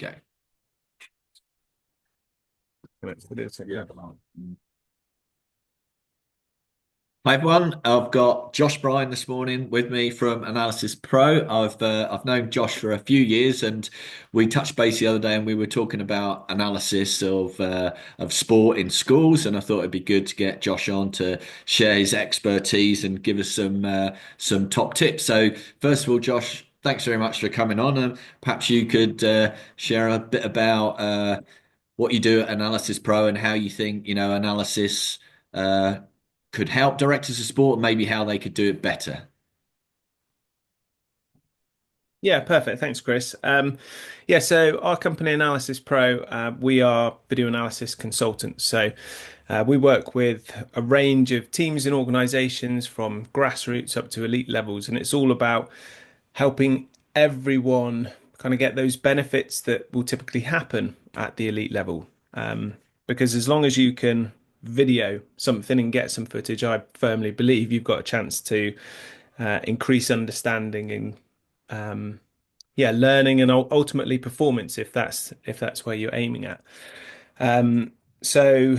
Go. Yeah. Hi everyone, I've got Josh Bryan this morning with me from Analysis Pro. I've known Josh for a few years, and we touched base the other day, and we were talking about analysis of sport in schools, and I thought it'd be good to get Josh on to share his expertise and give us some top tips. So first of all, Josh, thanks very much for coming on, and perhaps you could share a bit about what you do at Analysis Pro and how you think, analysis uh, could help directors of sport, maybe how they could do it better. Yeah, perfect. Thanks, Chris. Yeah, so our company Analysis Pro, we are video analysis consultants. So we work with a range of teams and organizations from grassroots up to elite levels, and it's all about helping everyone kind of get those benefits that will typically happen at the elite level. Because as long as you can video something and get some footage, I firmly believe you've got a chance to increase understanding and yeah, learning and ultimately performance if that's where you're aiming at. So,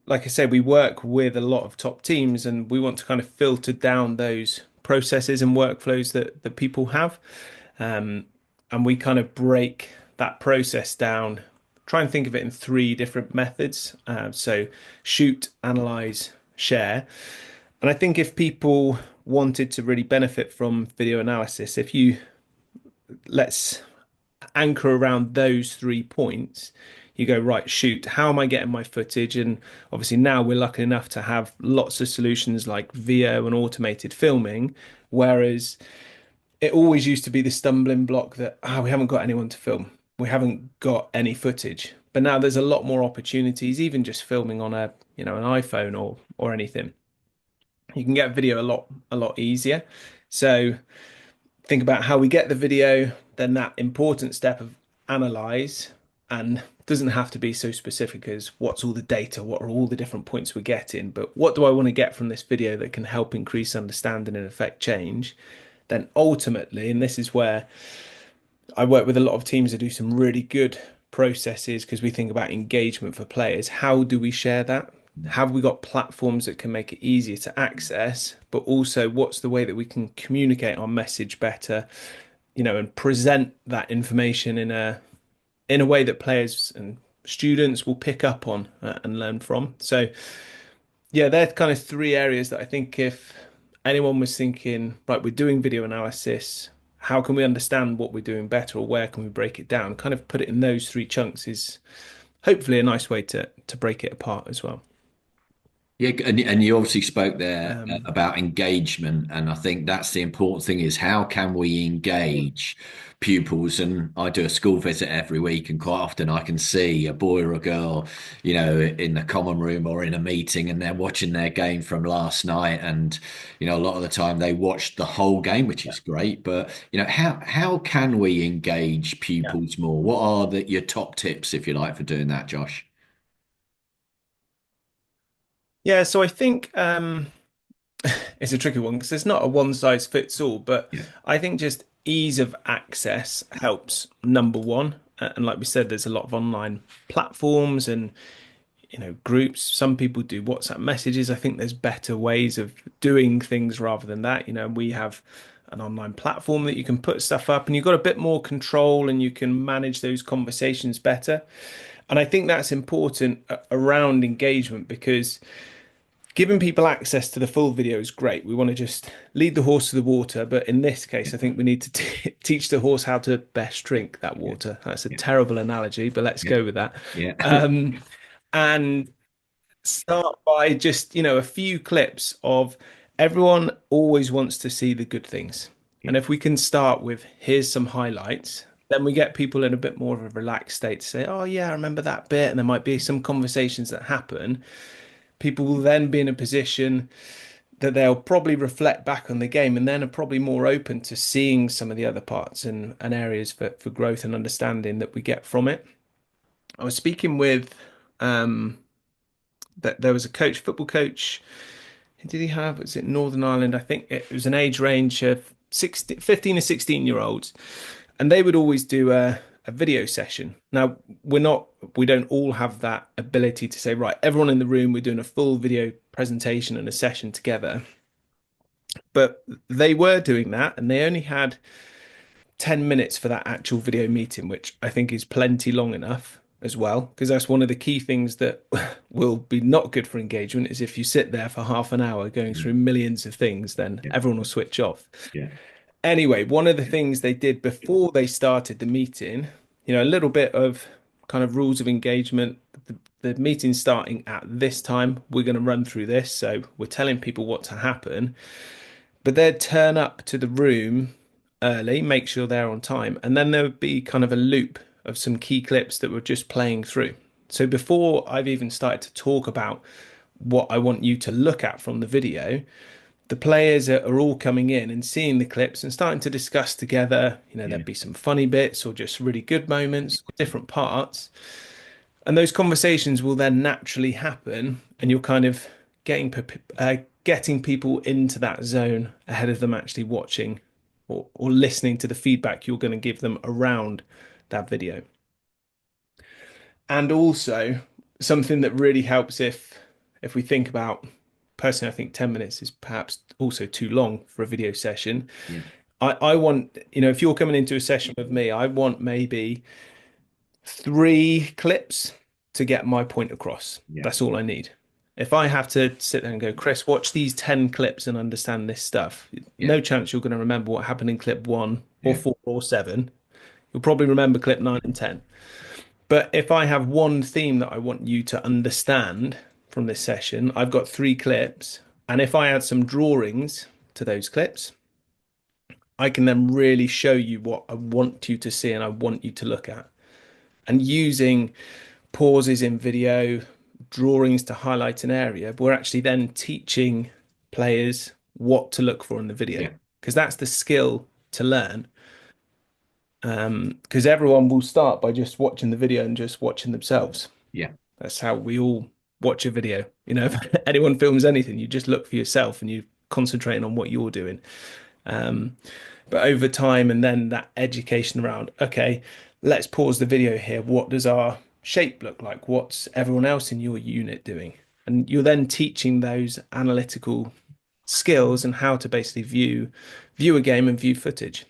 like I said, we work with a lot of top teams, and we want to kind of filter down those processes and workflows that people have, and we kind of break that process down. Try and think of it in three different methods. So, shoot, analyze, share. And I think if people wanted to really benefit from video analysis, if you let's anchor around those 3 points, you go, right, shoot, how am I getting my footage? And obviously now we're lucky enough to have lots of solutions like VO and automated filming, whereas it always used to be the stumbling block that, we haven't got anyone to film. We haven't got any footage. But now there's a lot more opportunities, even just filming on an iPhone or anything. You can get video a lot easier. So think about how we get the video, then that important step of analyze, and doesn't have to be so specific as what's all the data, what are all the different points we're getting, but what do I want to get from this video that can help increase understanding and affect change? Then ultimately, and this is where I work with a lot of teams that do some really good processes because we think about engagement for players. How do we share that? Have we got platforms that can make it easier to access? But also, what's the way that we can communicate our message better, and present that information in a way that players and students will pick up on and learn from. So, yeah, they're kind of three areas that I think if anyone was thinking, right, we're doing video analysis, how can we understand what we're doing better, or where can we break it down? Kind of put it in those three chunks is hopefully a nice way to break it apart as well. Yeah, and you obviously spoke there Um, about engagement, and I think that's the important thing is how can we engage pupils? And I do a school visit every week, and quite often I can see a boy or a girl, in the common room or in a meeting, and they're watching their game from last night, and a lot of the time they watched the whole game, which yeah, is great. But how can we engage yeah. pupils more? What are your top tips, if you like, for doing that, Josh? Yeah, so I think it's a tricky one because it's not a one size fits all, but Yeah. I think just ease of access helps number one. And like we said, there's a lot of online platforms and groups. Some people do WhatsApp messages. I think there's better ways of doing things rather than that. We have an online platform that you can put stuff up and you've got a bit more control and you can manage those conversations better. And I think that's important around engagement because giving people access to the full video is great. We want to just lead the horse to the water, but in this case, I think we need to teach the horse how to best drink that Yeah. water. That's a Yeah. terrible analogy, but let's Yeah. go with that. Yeah. Um, and start by just, a few clips of everyone always wants to see the good things. Yeah. And if we can start with here's some highlights, then we get people in a bit more of a relaxed state to say, oh, yeah, I remember that bit. And there might be some conversations that happen. People will then be in a position that they'll probably reflect back on the game and then are probably more open to seeing some of the other parts and areas for growth and understanding that we get from it. I was speaking with that there was a coach, football coach. Who did he have? Was it Northern Ireland? I think it was an age range of 16, 15 to 16-year-olds. And they would always do a a video session. Now, we don't all have that ability to say, right, everyone in the room, we're doing a full video presentation and a session together. But they were doing that, and they only had 10 minutes for that actual video meeting, which I think is plenty long enough as well, because that's one of the key things that will be not good for engagement is if you sit there for half an hour going Mm. through millions of things, then Yeah. everyone will switch off. Yeah. Anyway, one of the things they did before they started the meeting, a little bit of kind of rules of engagement. The meeting's starting at this time. We're going to run through this. So we're telling people what to happen, but they'd turn up to the room early, make sure they're on time, and then there would be kind of a loop of some key clips that were just playing through. So before I've even started to talk about what I want you to look at from the video, the players are all coming in and seeing the clips and starting to discuss together. Yeah. There'd be some funny bits or just really good moments, different parts. And those conversations will then naturally happen, and you're kind of getting people into that zone ahead of them actually watching or listening to the feedback you're going to give them around that video. And also something that really helps if we think about personally, I think 10 minutes is perhaps also too long for a video session. Yeah. I want, if you're coming into a session with me, I want maybe 3 clips to get my point across. Yeah. That's all I need. If I have to sit there and go, Chris, watch these 10 clips and understand this stuff, Yeah. no chance you're going to remember what happened in clip 1 or Yeah. 4 or 7. You'll probably remember clip 9 and 10. But if I have one theme that I want you to understand from this session, I've got 3 clips. And if I add some drawings to those clips, I can then really show you what I want you to see and I want you to look at. And using pauses in video, drawings to highlight an area, we're actually then teaching players what to look for in the video Yeah. because that's the skill to learn. Because everyone will start by just watching the video and just watching themselves. Yeah. That's how we all watch a video. If anyone films anything, you just look for yourself and you concentrating on what you're doing. Um, but over time, and then that education around, okay, let's pause the video here. What does our shape look like? What's everyone else in your unit doing? And you're then teaching those analytical skills and how to basically view a game and view footage.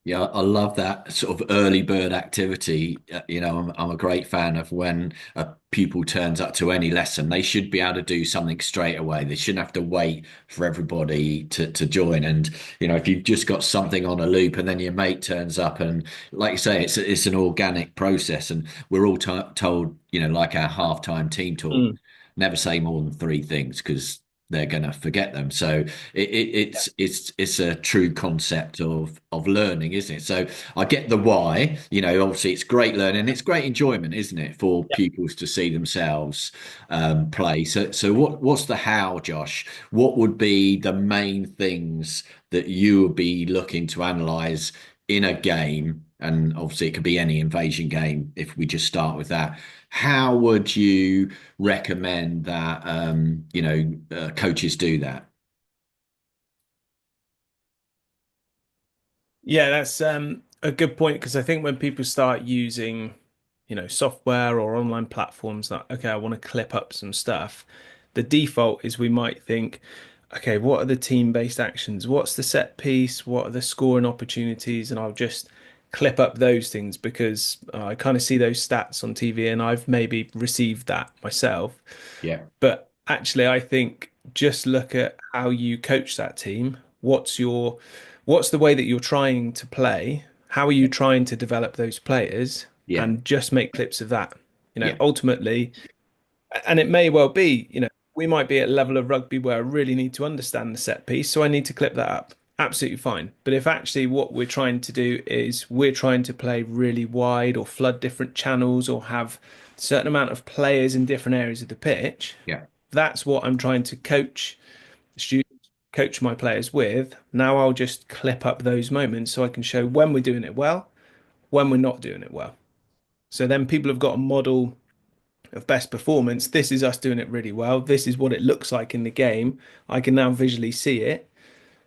Yeah, I love that sort of early bird activity. I'm a great fan of when a pupil turns up to any lesson, they should be able to do something straight away. They shouldn't have to wait for everybody to join. And, if you've just got something on a loop and then your mate turns up and like you say, it's an organic process. And we're all told, like our halftime team talk, Mm. never say more than 3 things because they're going to forget them. So it's a true concept of learning, isn't it? So I get the why. Obviously it's great learning, it's great enjoyment, isn't it, for pupils to see themselves play. So what's the how, Josh? What would be the main things that you would be looking to analyze in a game? And obviously it could be any invasion game if we just start with that. How would you recommend that coaches do that? Yeah, that's a good point because I think when people start using, software or online platforms that, okay, I want to clip up some stuff, the default is we might think, okay, what are the team-based actions? What's the set piece? What are the scoring opportunities? And I'll just clip up those things because I kind of see those stats on TV and I've maybe received that myself. Yeah. But actually, I think just look at how you coach that team. What's the way that you're trying to play? How are you trying to develop those players? Yeah. And just make clips of that. Yeah. Ultimately, and it may well be, we might be at a level of rugby where I really need to understand the set piece, so I need to clip that up. Absolutely fine. But if actually what we're trying to do is we're trying to play really wide or flood different channels or have a certain amount of players in different areas of the pitch, Yeah. that's what I'm trying to coach students, coach my players with. Now I'll just clip up those moments so I can show when we're doing it well, when we're not doing it well. So then people have got a model of best performance. This is us doing it really well. This is what it looks like in the game. I can now visually see it.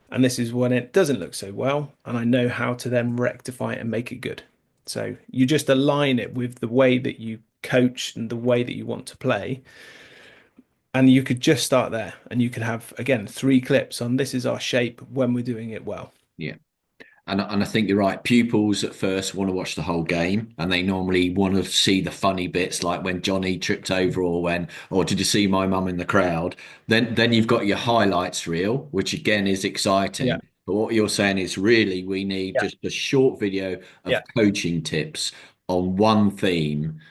And this is when it doesn't look so well. And I know how to then rectify it and make it good. So you just align it with the way that you coach and the way that you want to play. And you could just start there and you could have, again, 3 clips on this is our shape when we're doing it well. Yeah. And I think you're right. Pupils at first want to watch the whole game, and they normally want to see the funny bits, like when Johnny tripped over, or did you see my mum in the crowd? Then you've got your highlights reel, which again is Yeah. exciting. But what you're saying is really we need Yeah. just a short video of Yeah. coaching tips on one theme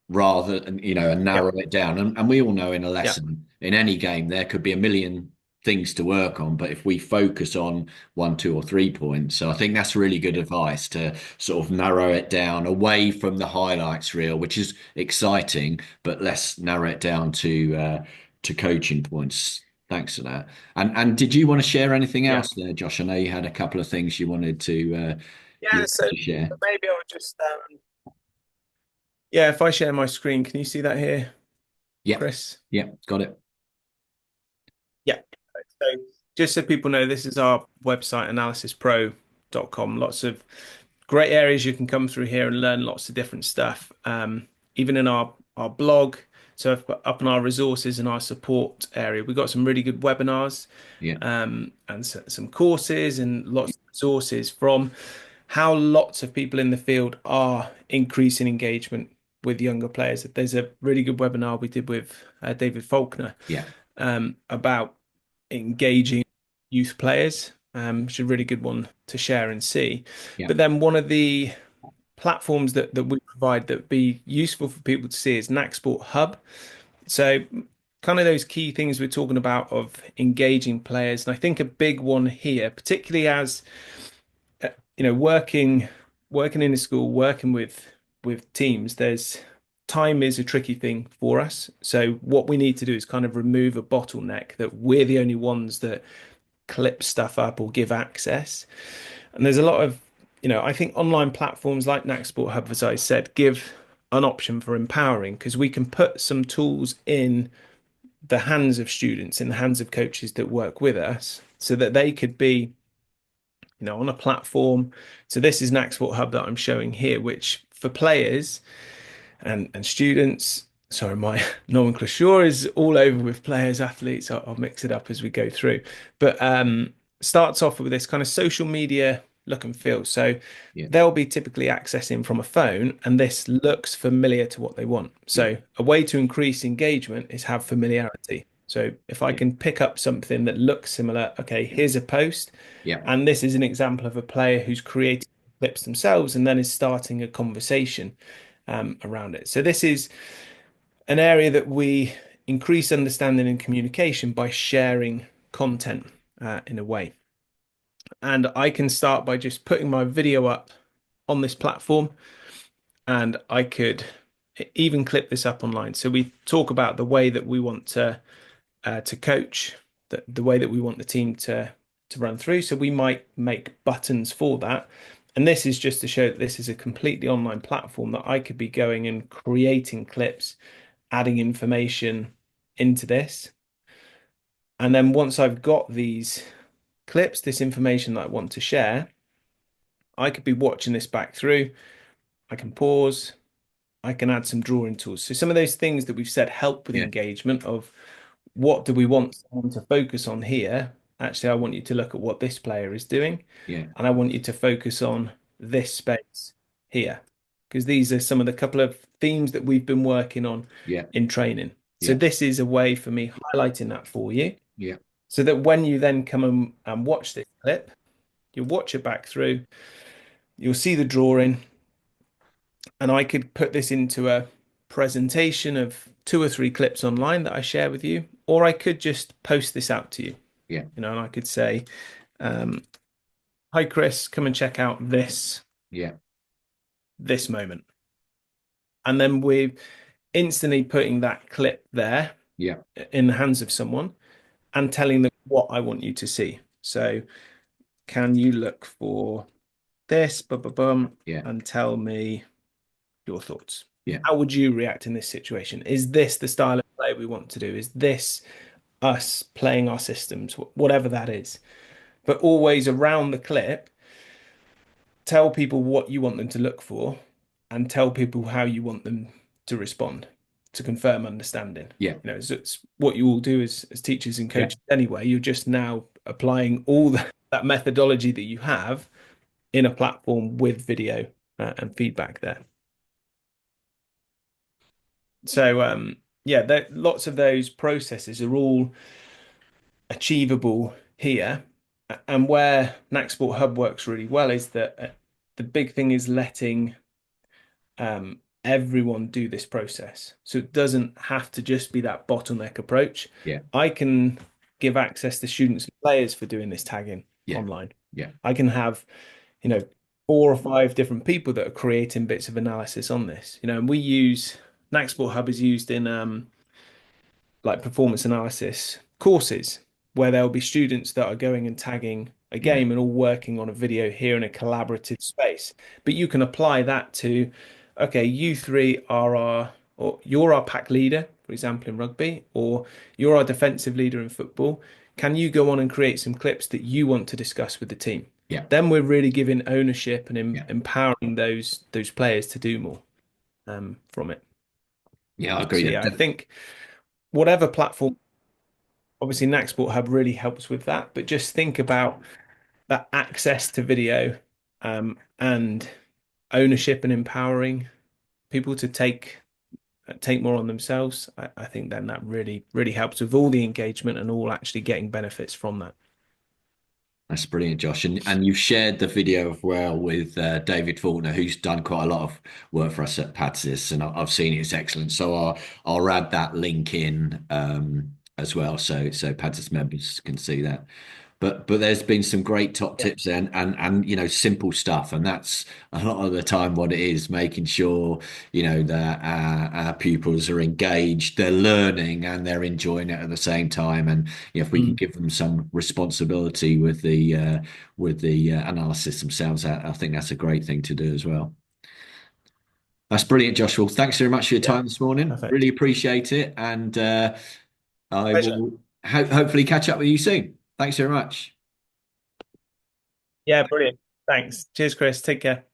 rather than and Yeah. narrow it down, and we all know in a Yeah. lesson in any game there could be a million things to work on, but if we focus on 1, 2, or 3 points, so I think that's really good advice to sort of narrow it down away from the highlights reel, which is exciting, but let's narrow it down to coaching points. Thanks for that. And did you want to share anything Yeah. else there, Josh? I know you had a couple of things you wanted Yeah. So to share. maybe I'll just, yeah, if I share my screen, can you see that here, Yep. Chris? Yep, got it. Yeah. So just so people know, this is our website, analysispro.com. Lots of great areas you can come through here and learn lots of different stuff. Even in our blog, so up in our resources and our support area, we've got some really good webinars Yeah. and some courses and lots of resources from how lots of people in the field are increasing engagement with younger players. There's a really good webinar we did with David Faulkner Yeah. about engaging youth players, which is a really good one to share and see. Yeah. But then one of the platforms that we provide that would be useful for people to see is Sport Hub. So kind of those key things we're talking about of engaging players. And I think a big one here, particularly as working in a school, working with teams, there's time is a tricky thing for us. So what we need to do is kind of remove a bottleneck that we're the only ones that clip stuff up or give access. And there's a lot of, I think online platforms like Sport Hub, as I said, give an option for empowering because we can put some tools in the hands of students, in the hands of coaches that work with us, so that they could be, on a platform. So this is Sport Hub that I'm showing here, which for players and students. Sorry, my nomenclature is all over with players, athletes. I'll mix it up as we go through. But starts off with this kind of social media look and feel. So Yeah. they'll be typically accessing from a phone, and this looks familiar to what they want. Yeah. So a way to increase engagement is have familiarity. So if I Yeah. can pick up something that looks similar, okay, here's a post, Yeah. and this is an example of a player who's creating clips themselves and then is starting a conversation around it. So this is an area that we increase understanding and communication by sharing content in a way. And I can start by just putting my video up on this platform, and I could even clip this up online. So we talk about the way that we want to coach, the way that we want the team to run through. So we might make buttons for that. And this is just to show that this is a completely online platform that I could be going and creating clips, adding information into this. And then once I've got these clips, this information that I want to share, I could be watching this back through. I can pause. I can add some drawing tools. So some of those things that we've said help with Yeah. engagement of what do we want someone to focus on here? Actually, I want you to look at what this player is doing, Yeah. and I want you to focus on this space here, because these are some of the couple of themes that we've been working on Yeah. in training. So Yeah. this is a way for me highlighting that for you, Yeah. so that when you then come and watch this clip, you watch it back through, you'll see the drawing, and I could put this into a presentation of 2 or 3 clips online that I share with you, or I could just post this out to you, Yeah. and I could say, um, "Hi, Chris, come and check out Yeah. this moment," and then we're instantly putting that clip there Yeah. in the hands of someone and telling them what I want you to see. So, can you look for this, bum, bum, bum, Yeah. and tell me your thoughts? Yeah. How would you react in this situation? Is this the style of play we want to do? Is this us playing our systems, whatever that is? But always around the clip, tell people what you want them to look for and tell people how you want them to respond to confirm understanding. Yeah. It's what you all do as teachers and Yeah. coaches anyway. You're just now applying all that methodology that you have in a platform with video and feedback there. So yeah, lots of those processes are all achievable here. And where Sport Hub works really well is that the big thing is letting everyone do this process. So it doesn't have to just be that bottleneck approach. Yeah. I can give access to students and players for doing this tagging Yeah. online. Yeah. I can have, you know, 4 or 5 different people that are creating bits of analysis on this. And we use Sport Hub is used in like performance analysis courses where there'll be students that are going and tagging a Yeah. game and all working on a video here in a collaborative space. But you can apply that to, okay, you three are or you're our pack leader, for example, in rugby, or you're our defensive leader in football. Can you go on and create some clips that you want to discuss with the team? Yeah. Then we're really giving ownership and Yeah. empowering those players to do more from it. Yeah. I So agree. yeah, I think whatever platform. Obviously, Sport Hub really helps with that, but just think about that access to video and ownership and empowering people to take more on themselves. I think then that really, really helps with all the engagement and all actually getting benefits from that. That's brilliant, Josh. And you've shared the video as well with David Faulkner, who's done quite a lot of work for us at PADSIS, and I've seen it. It's excellent. So I'll add that link in as well, so PADSIS members can see that. But there's been some great top Yeah. tips and simple stuff, and that's a lot of the time what it is, making sure that our pupils are engaged, they're learning, and they're enjoying it at the same time. And if we can Mm. give them some responsibility with the analysis themselves, I think that's a great thing to do as well. That's brilliant, Joshua. Thanks very much for your Yeah. time this morning. Perfect. Really appreciate it, and I Pleasure. will hopefully catch up with you soon. Thanks very much. Yeah, brilliant. Thanks. Cheers, Chris. Take care.